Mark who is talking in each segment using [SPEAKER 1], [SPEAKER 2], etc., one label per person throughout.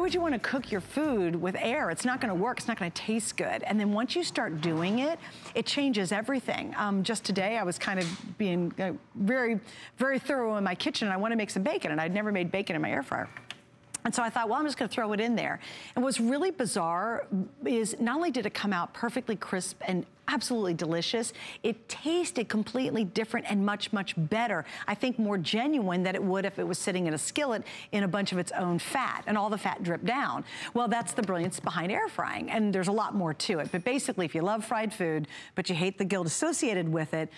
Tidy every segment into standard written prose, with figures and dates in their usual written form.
[SPEAKER 1] would you want to cook your food with air? It's not gonna work, it's not gonna taste good. And then once you start doing it, it changes everything. Just today, I was kind of being very, very thorough in my kitchen, and I want to make some bacon, and I'd never made bacon in my air fryer. And so I thought, well, I'm just gonna throw it in there. And what's really bizarre is not only did it come out perfectly crisp and absolutely delicious, it tasted completely different and much, much better. I think more genuine than it would if it was sitting in a skillet in a bunch of its own fat, and all the fat dripped down. Well, that's the brilliance behind air frying, and there's a lot more to it. But basically, if you love fried food, but you hate the guilt associated with it,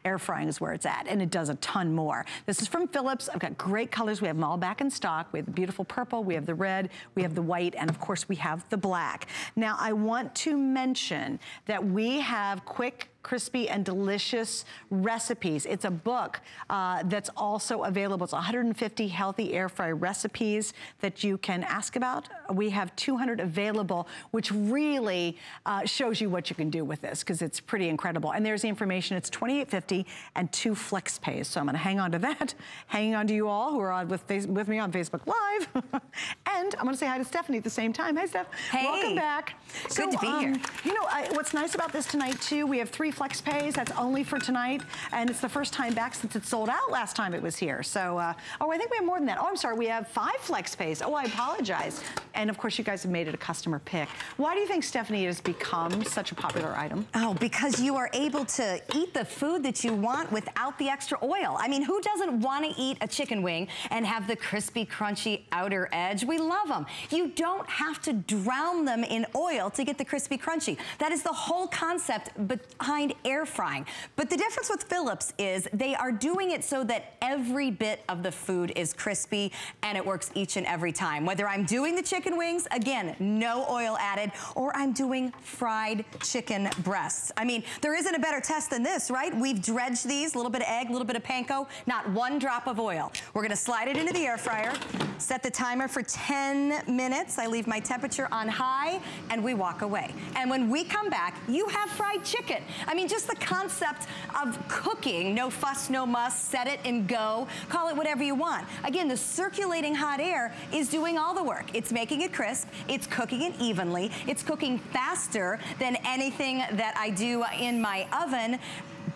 [SPEAKER 1] air frying is where it's at, and it does a ton more. This is from Philips. I've got great colors. We have them all back in stock. We have the beautiful purple, we have the red, we have the white, and of course we have the black. Now, I want to mention that we have quick, crispy, and delicious recipes. It's a book that's also available. It's 150 healthy air fry recipes that you can ask about. We have 200 available, which really shows you what you can do with this, because it's pretty incredible. And there's the information. It's $28.50 and 2 flex pays. So I'm gonna hang on to that, hanging on to you all who are on with me on Facebook Live. And I'm gonna say hi to Stephanie at the same time. Hi, Steph.
[SPEAKER 2] Hey.
[SPEAKER 1] Welcome back.
[SPEAKER 2] Good to be here.
[SPEAKER 1] You know, what's nice about this tonight too, we have 3 flex pays. That's only for tonight, and it's the first time back since it sold out last time it was here. So, oh, I think we have more than that. Oh, I'm sorry, we have 5 flex pays. Oh, I apologize. And of course, you guys have made it a customer pick. Why do you think, Stephanie, it has become such a popular item?
[SPEAKER 2] Oh, because you are able to eat the food that you want without the extra oil. I mean, who doesn't want to eat a chicken wing and have the crispy, crunchy outer edge? We love them. You don't have to drown them in oil to get the crispy, crunchy. That is the whole concept behind air frying. But the difference with Philips is they are doing it so that every bit of the food is crispy, and it works each and every time. Whether I'm doing the chicken wings, again, no oil added, or I'm doing fried chicken breasts. I mean, there isn't a better test than this, right? We've dredged these, a little bit of egg, a little bit of panko, not 1 drop of oil. We're gonna slide it into the air fryer, set the timer for 10 minutes. I leave my temperature on high, and we walk away. And when we come back, you have fried chicken. I mean, just the concept of cooking, no fuss, no muss, set it and go, call it whatever you want. Again, the circulating hot air is doing all the work. It's making it crisp, it's cooking it evenly, it's cooking faster than anything that I do in my oven.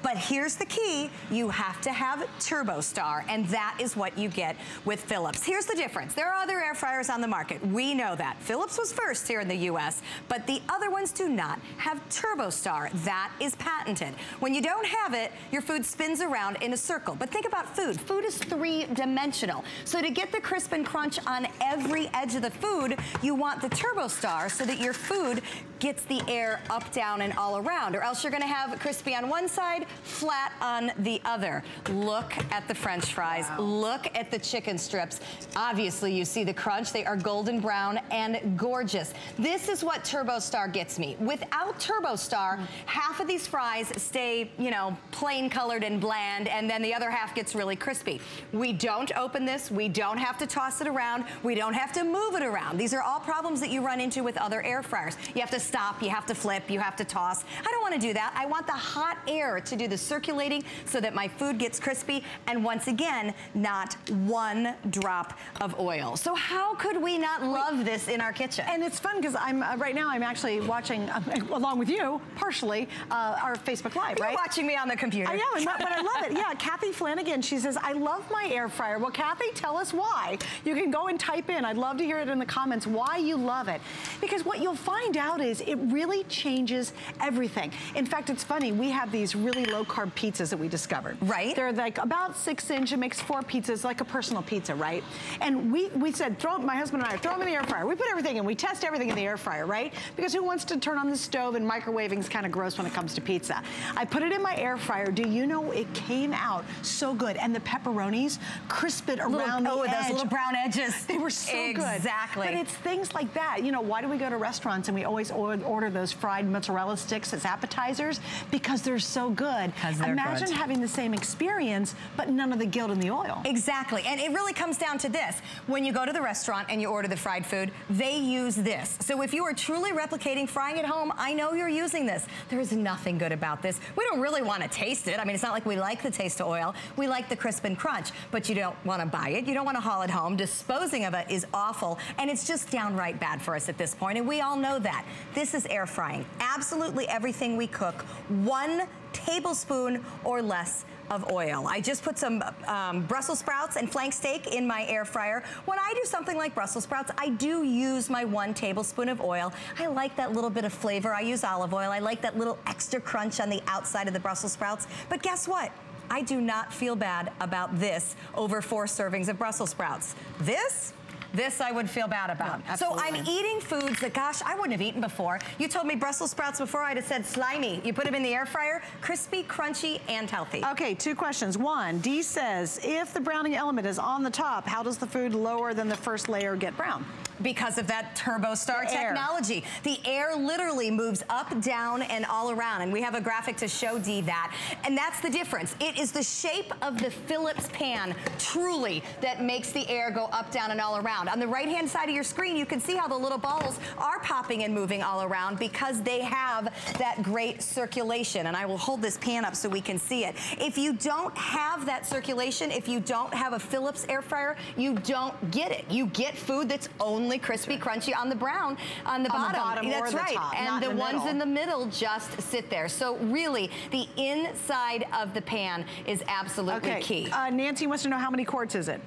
[SPEAKER 2] But here's the key, you have to have TurboStar, and that is what you get with Philips. Here's the difference. There are other air fryers on the market. We know that. Philips was first here in the US, but the other ones do not have TurboStar. That is patented. When you don't have it, your food spins around in a circle. But think about food. Food is 3-dimensional. So to get the crisp and crunch on every edge of the food, you want the TurboStar so that your food gets the air up, down, and all around, or else you're gonna have crispy on one side, flat on the other. Look at the French fries. Wow. Look at the chicken strips. Obviously, you see the crunch. They are golden brown and gorgeous. This is what TurboStar gets me. Without TurboStar, half of these fries stay, you know, plain colored and bland, and then the other half gets really crispy. We don't open this. We don't have to toss it around. We don't have to move it around. These are all problems that you run into with other air fryers. You have to stop, you have to flip, you have to toss. I don't want to do that. I want the hot air to do the circulating so that my food gets crispy, and once again, not 1 drop of oil. So how could we not love this in our kitchen?
[SPEAKER 1] And it's fun because I'm right now I'm actually watching along with you partially our Facebook Live.
[SPEAKER 2] You're
[SPEAKER 1] right?
[SPEAKER 2] watching me on the computer.
[SPEAKER 1] I am, but I love it. Yeah, Kathy Flanagan. She says, "I love my air fryer." Well, Kathy, tell us why. You can go and type in. I'd love to hear it in the comments why you love it, because what you'll find out is it really changes everything. In fact, it's funny. We have these really low-carb pizzas that we discovered.
[SPEAKER 2] Right.
[SPEAKER 1] They're like about 6 inch. It makes 4 pizzas, like a personal pizza, right? And we said, my husband and I, throw them in the air fryer. We put everything in. We test everything in the air fryer, right? Because who wants to turn on the stove, and microwaving is kind of gross when it comes to pizza. I put it in my air fryer. Do you know it came out so good? And the pepperonis crisped around the edge.
[SPEAKER 2] Those little brown edges.
[SPEAKER 1] They were so good.
[SPEAKER 2] Exactly.
[SPEAKER 1] But it's things like that. You know, why do we go to restaurants and we always order order those fried mozzarella sticks as appetizers because they're so good. Imagine having the same experience, but none of the guilt in the oil.
[SPEAKER 2] Exactly, and it really comes down to this. When you go to the restaurant and you order the fried food, they use this. So if you are truly replicating frying at home, I know you're using this. There is nothing good about this. We don't really want to taste it. I mean, it's not like we like the taste of oil. We like the crisp and crunch, but you don't want to buy it. You don't want to haul it home. Disposing of it is awful, and it's just downright bad for us at this point, and we all know that. This is air frying. Absolutely everything we cook, 1 tablespoon or less of oil. I just put some Brussels sprouts and flank steak in my air fryer. When I do something like Brussels sprouts, I do use my 1 tablespoon of oil. I like that little bit of flavor. I use olive oil. I like that little extra crunch on the outside of the Brussels sprouts. But guess what? I do not feel bad about this over 4 servings of Brussels sprouts. This I would feel bad about. Yeah, so I'm eating foods that, gosh, I wouldn't have eaten before. You told me Brussels sprouts before, I'd have said slimy. You put them in the air fryer, crispy, crunchy, and healthy.
[SPEAKER 1] Okay, 2 questions. 1, Dee says, if the browning element is on the top, how does the food lower than the first layer get brown?
[SPEAKER 2] Because of that TurboStar technology. The air literally moves up, down, and all around. And we have a graphic to show Dee that. And that's the difference. It is the shape of the Phillips pan, truly, that makes the air go up, down, and all around. On the right-hand side of your screen, you can see how the little balls are popping and moving all around because they have that great circulation. And I will hold this pan up so we can see it. If you don't have that circulation, if you don't have a Phillips air fryer, you don't get it. You get food that's only crispy, crunchy on the brown, on the bottom. That's right. Top, and the ones in the middle just sit there. So really, the inside of the pan is absolutely key.
[SPEAKER 1] Nancy wants to know, how many quarts is it?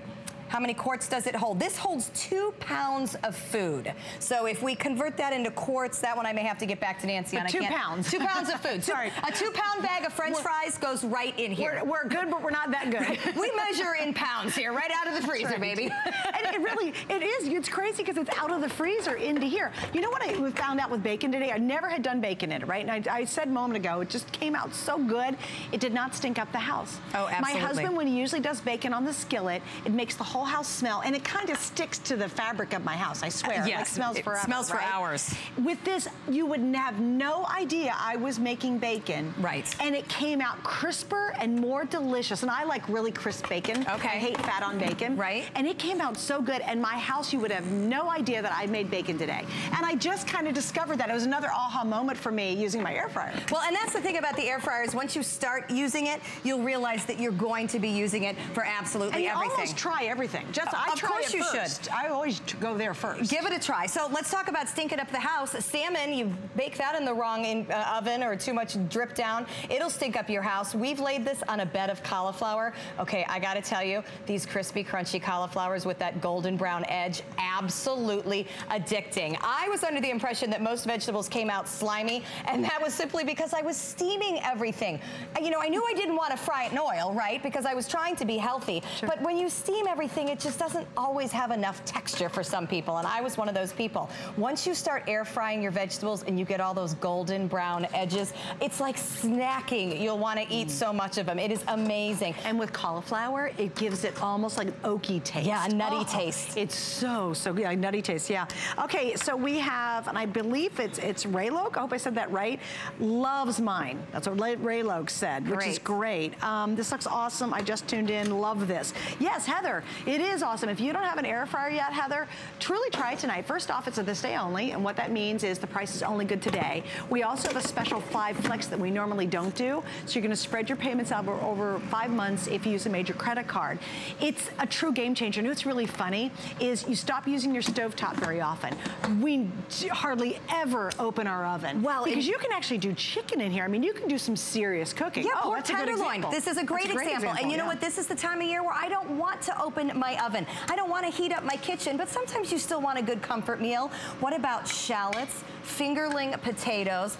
[SPEAKER 2] How many quarts does it hold? This holds 2 pounds of food. So if we convert that into quarts, that one I may have to get back to Nancy on.
[SPEAKER 1] 2 pounds.
[SPEAKER 2] 2 pounds of food.
[SPEAKER 1] Sorry.
[SPEAKER 2] A 2-pound bag of French fries goes right in here.
[SPEAKER 1] We're good, but we're not that good.
[SPEAKER 2] We measure in pounds here, right out of the freezer, baby.
[SPEAKER 1] And it really, it's crazy because it's out of the freezer into here. You know what I found out with bacon today? I never had done bacon in it, right? And I said a moment ago, it just came out so good, it did not stink up the house.
[SPEAKER 2] Oh, absolutely.
[SPEAKER 1] My husband, when he usually does bacon on the skillet, it makes the whole house smell, and it kind of sticks to the fabric of my house, I swear.
[SPEAKER 2] Yes,
[SPEAKER 1] it smells forever,
[SPEAKER 2] smells for hours.
[SPEAKER 1] With this, you would have no idea I was making bacon.
[SPEAKER 2] Right.
[SPEAKER 1] And it came out crisper and more delicious. And I like really crisp bacon.
[SPEAKER 2] Okay.
[SPEAKER 1] I hate fat on bacon.
[SPEAKER 2] Right.
[SPEAKER 1] And it came out so good. And my house, you would have no idea that I made bacon today. And I just kind of discovered that. It was another aha moment for me using my air fryer.
[SPEAKER 2] Well, and that's the thing about the air fryers. Once you start using it, you'll realize that you're going to be using it for absolutely everything.
[SPEAKER 1] And you almost try everything. Just I try. Of course you should. I always go there first.
[SPEAKER 2] Give it a try. So let's talk about stinking up the house. Salmon, you bake that in the wrong oven or too much drip down, it'll stink up your house. We've laid this on a bed of cauliflower. Okay, I gotta tell you, these crispy, crunchy cauliflowers with that golden brown edge, absolutely addicting. I was under the impression that most vegetables came out slimy, and that was simply because I was steaming everything. You know, I knew I didn't want to fry it in oil, right? Because I was trying to be healthy. Sure. But when you steam everything, it just doesn't always have enough texture for some people, and I was one of those people. Once you start air frying your vegetables and you get all those golden brown edges, it's like snacking. You'll want to eat so much of them. It is amazing.
[SPEAKER 1] And with cauliflower, it gives it almost like an oaky taste.
[SPEAKER 2] Yeah, a nutty taste.
[SPEAKER 1] It's so good. Yeah, nutty taste, yeah. Okay, so we have, and I believe it's Rayloke, I hope I said that right, loves mine. That's what Rayloke said, which is great. This looks awesome. I just tuned in, love this. Yes, Heather, it is awesome. If you don't have an air fryer yet, Heather, truly try it tonight. First off, it's a this day only, and what that means is the price is only good today. We also have a special 5 flex that we normally don't do, so you're gonna spread your payments out over 5 months if you use a major credit card. It's a true game changer. You know what's really funny is you stop using your stovetop very often. We hardly ever open our oven. Well, because you can actually do chicken in here. I mean, you can do some serious cooking.
[SPEAKER 2] Yeah, pork tenderloin. This is a great example. And you know what? This is the time of year where I don't want to open my oven. I don't want to heat up my kitchen, but sometimes you still want a good comfort meal. What about shallots, fingerling potatoes,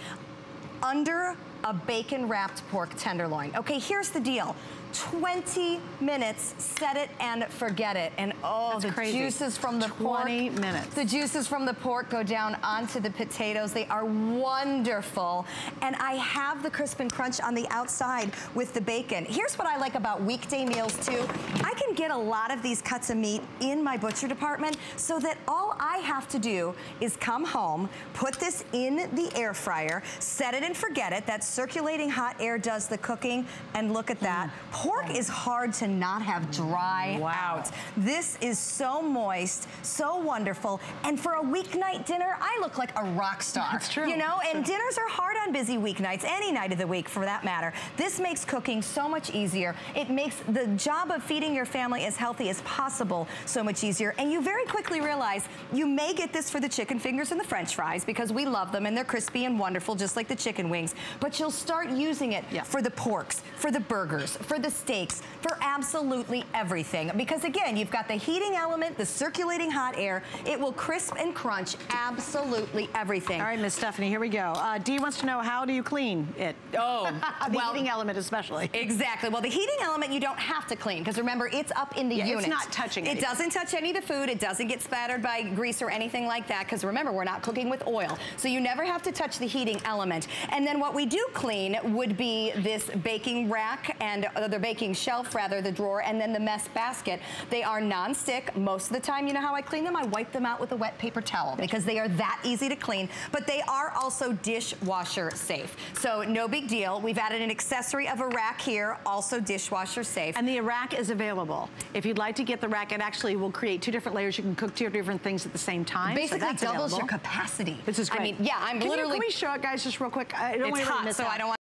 [SPEAKER 2] under a bacon-wrapped pork tenderloin? Okay, here's the deal. 20 minutes, set it and forget it. And oh, the juices from the pork.
[SPEAKER 1] 20 minutes.
[SPEAKER 2] The juices from the pork go down onto the potatoes. They are wonderful. And I have the crisp and crunch on the outside with the bacon. Here's what I like about weekday meals too. I can get a lot of these cuts of meat in my butcher department so that all I have to do is come home, put this in the air fryer, set it and forget it. That circulating hot air does the cooking, and look at that. Pork is hard to not have dry out. This is so moist, so wonderful, and for a weeknight dinner, I look like a rock star.
[SPEAKER 1] That's true.
[SPEAKER 2] You know, and dinners are hard on busy weeknights, any night of the week for that matter. This makes cooking so much easier. It makes the job of feeding your family as healthy as possible so much easier, and you very quickly realize you may get this for the chicken fingers and the French fries because we love them and they're crispy and wonderful just like the chicken wings, but you'll start using it for the porks, for the burgers, for the steaks, for absolutely everything. Because again, you've got the heating element, the circulating hot air. It will crisp and crunch absolutely everything.
[SPEAKER 1] All right, Miss Stephanie, here we go. Dee wants to know, how do you clean it?
[SPEAKER 2] Oh,
[SPEAKER 1] the heating element especially.
[SPEAKER 2] Exactly. Well, the heating element you don't have to clean because remember, it's up in the unit.
[SPEAKER 1] It's not touching it.
[SPEAKER 2] It doesn't touch any of the food. It doesn't get splattered by grease or anything like that because remember, we're not cooking with oil. So you never have to touch the heating element. And then what we do clean would be this baking rack and the baking shelf, rather, the drawer, and then the mess basket. They are non-stick. Most of the time, you know how I clean them? I wipe them out with a wet paper towel because they are that easy to clean, but they are also dishwasher safe. So no big deal. We've added an accessory of a rack here, also dishwasher safe.
[SPEAKER 1] And the rack is available. If you'd like to get the rack, it actually will create 2 different layers. You can cook 2 different things at the same time.
[SPEAKER 2] Basically
[SPEAKER 1] so that's
[SPEAKER 2] doubles
[SPEAKER 1] available.
[SPEAKER 2] your capacity.
[SPEAKER 1] This is great.
[SPEAKER 2] I mean, yeah, I'm literally...
[SPEAKER 1] Can we show it, guys, just real quick? I don't
[SPEAKER 2] it's
[SPEAKER 1] want to
[SPEAKER 2] hot,
[SPEAKER 1] miss
[SPEAKER 2] so
[SPEAKER 1] out.
[SPEAKER 2] I don't want